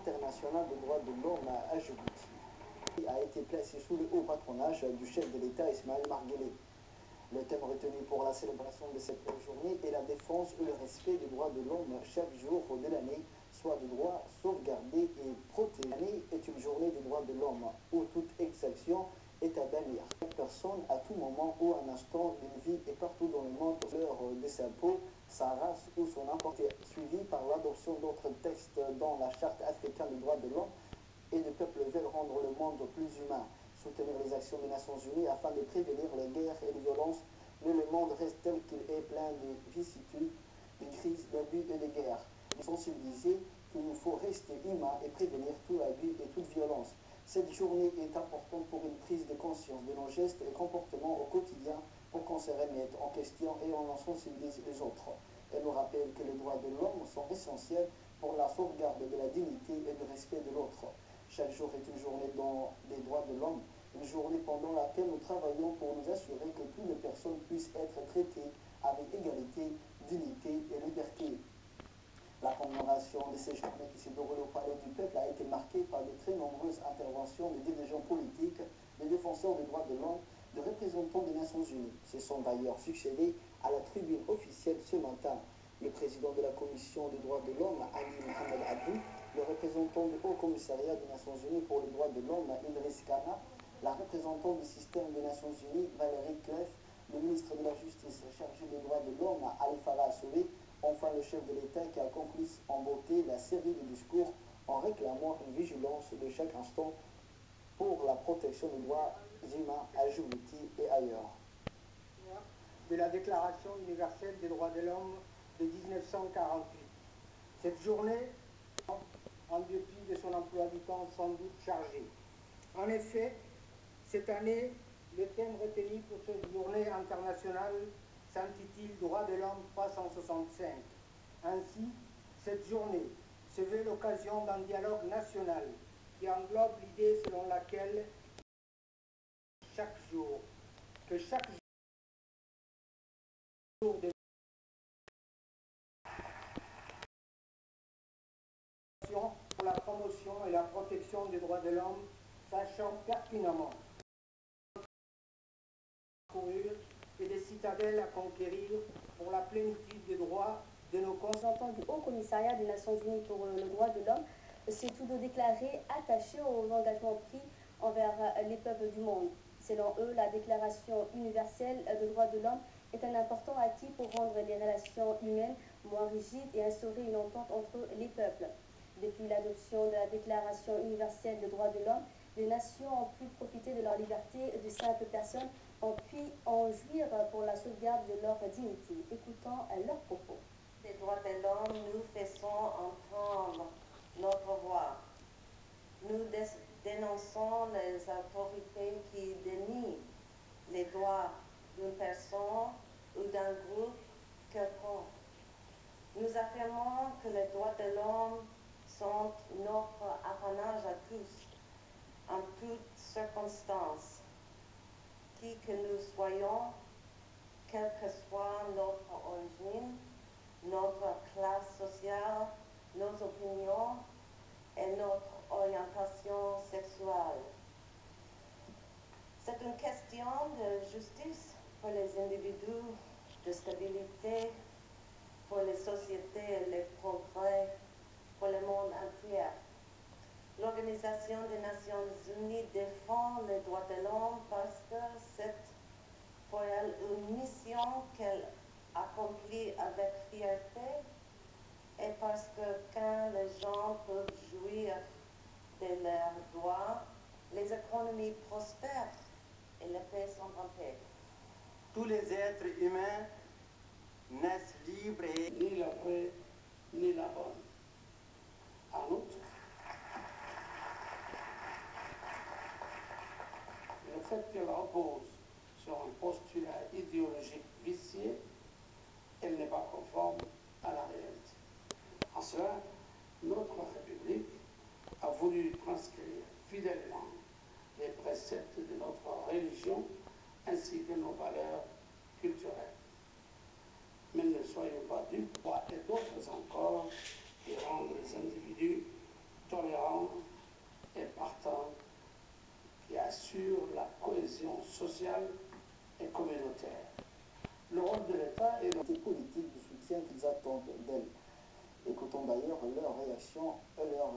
internationale des droits de l'homme à Djibouti a été placée sous le haut patronage du chef de l'État Ismaël Marguelé. Le thème retenu pour la célébration de cette journée est la défense et le respect des droits de l'homme chaque jour de l'année, soit des droits sauvegardés et protégés. L'année est une journée des droits de l'homme où toute exaction est à bannir. Chaque personne, à tout moment ou à un instant d'une vie et partout dans le monde, l'heure de sa peau, sa race ou son importance, suivie par l'adoption d'autres textes dans la Charte africaine des droits de l'homme et des peuples veulent rendre le monde plus humain, soutenir les actions des Nations Unies afin de prévenir les guerres et les violences, mais le monde reste tel qu'il est plein de vicissitudes, de crises, d'abus et de guerres. Sensibiliser qu'il nous faut rester humain et prévenir tout abus et toute violence. Cette journée est importante pour une prise de conscience de nos gestes et comportements au quotidien pour qu'on se remette en question et on en sensibilise les autres. Elle nous rappelle que les droits de l'homme sont essentiels pour la sauvegarde de la dignité et du respect de l'autre. Chaque jour est une journée dans les droits de l'homme, une journée pendant laquelle nous travaillons pour nous assurer que toutes les personnes puissent être traitées avec égalité, dignité et liberté. La commémoration de ces journées qui s'est déroulée au Palais du Peuple a été marquée par de très nombreuses interventions de dirigeants politiques, de défenseurs des droits de l'homme, de représentants des Nations Unies. Se sont d'ailleurs succédés à la tribune officielle ce matin. Le président de la Commission des droits de l'homme, Ali Mohamed Abdou, le représentant du Haut Commissariat des Nations Unies pour les droits de l'homme, Idriss Kana, la représentante du système des Nations Unies, Valérie Clef, le ministre de la Justice chargé des droits de l'homme, Ali Farah Souli, enfin le chef de l'État qui a conclu en beauté la série de discours en réclamant une vigilance de chaque instant pour la protection des droits humains à Djibouti et ailleurs. De la Déclaration universelle des droits de l'homme de 1948. Cette journée, en dépit de son emploi du temps sans doute chargé. En effet, cette année, le thème retenu pour cette journée internationale s'intitule Droits de l'homme 365. Ainsi, cette journée se veut l'occasion d'un dialogue national qui englobe l'idée selon laquelle chaque jour de pour la promotion et la protection des droits de l'homme, sachant pertinemment courir et des citadelles à conquérir pour la plénitude des droits de nos représentants du Haut Commissariat des Nations Unies pour le droit de l'homme s'est tout de déclaré attaché aux engagements pris envers les peuples du monde. Selon eux, la Déclaration universelle des droits de l'homme est un important acquis pour rendre les relations humaines moins rigides et instaurer une entente entre les peuples. Depuis l'adoption de la Déclaration universelle des droits de l'homme, les nations ont pu profiter de leur liberté, de simples personnes ont pu en jouir pour la sauvegarde de leur dignité. Écoutons leurs propos. Les droits de l'homme, nous faisons entendre notre voix. Nous dénonçons les autorités qui dénient les droits d'une personne ou d'un groupe quelconque. Nous affirmons que les droits de l'homme sont notre apanage à tous, en toutes circonstances. Qui que nous soyons, quelle que soit notre origine, notre classe sociale, nos opinions et notre orientation sexuelle. C'est une question de justice pour les individus, de stabilité pour les sociétés et les progrès pour le monde entier. L'Organisation des Nations Unies défend les droits de l'homme parce que c'est pour elle une mission qu'elle accomplit avec fierté et parce que quand les gens peuvent jouir de leurs droits, les économies prospèrent et les paix sont en paix. Tous les êtres humains naissent libres et ni la vraie ni la bonne. En outre, le fait qu'elle repose sur un postulat idéologique vicié, elle n'est pas conforme à la réalité. En cela, notre République a voulu transcrire fidèlement les préceptes de notre religion ainsi que nos valeurs culturelles. Mais ne soyons pas dupes, et d'autres encore qui rendent les individus tolérants assure la cohésion sociale et communautaire. Le rôle de l'État est des politiques de soutien qu'ils attendent d'elle. Écoutons d'ailleurs leur réaction, leur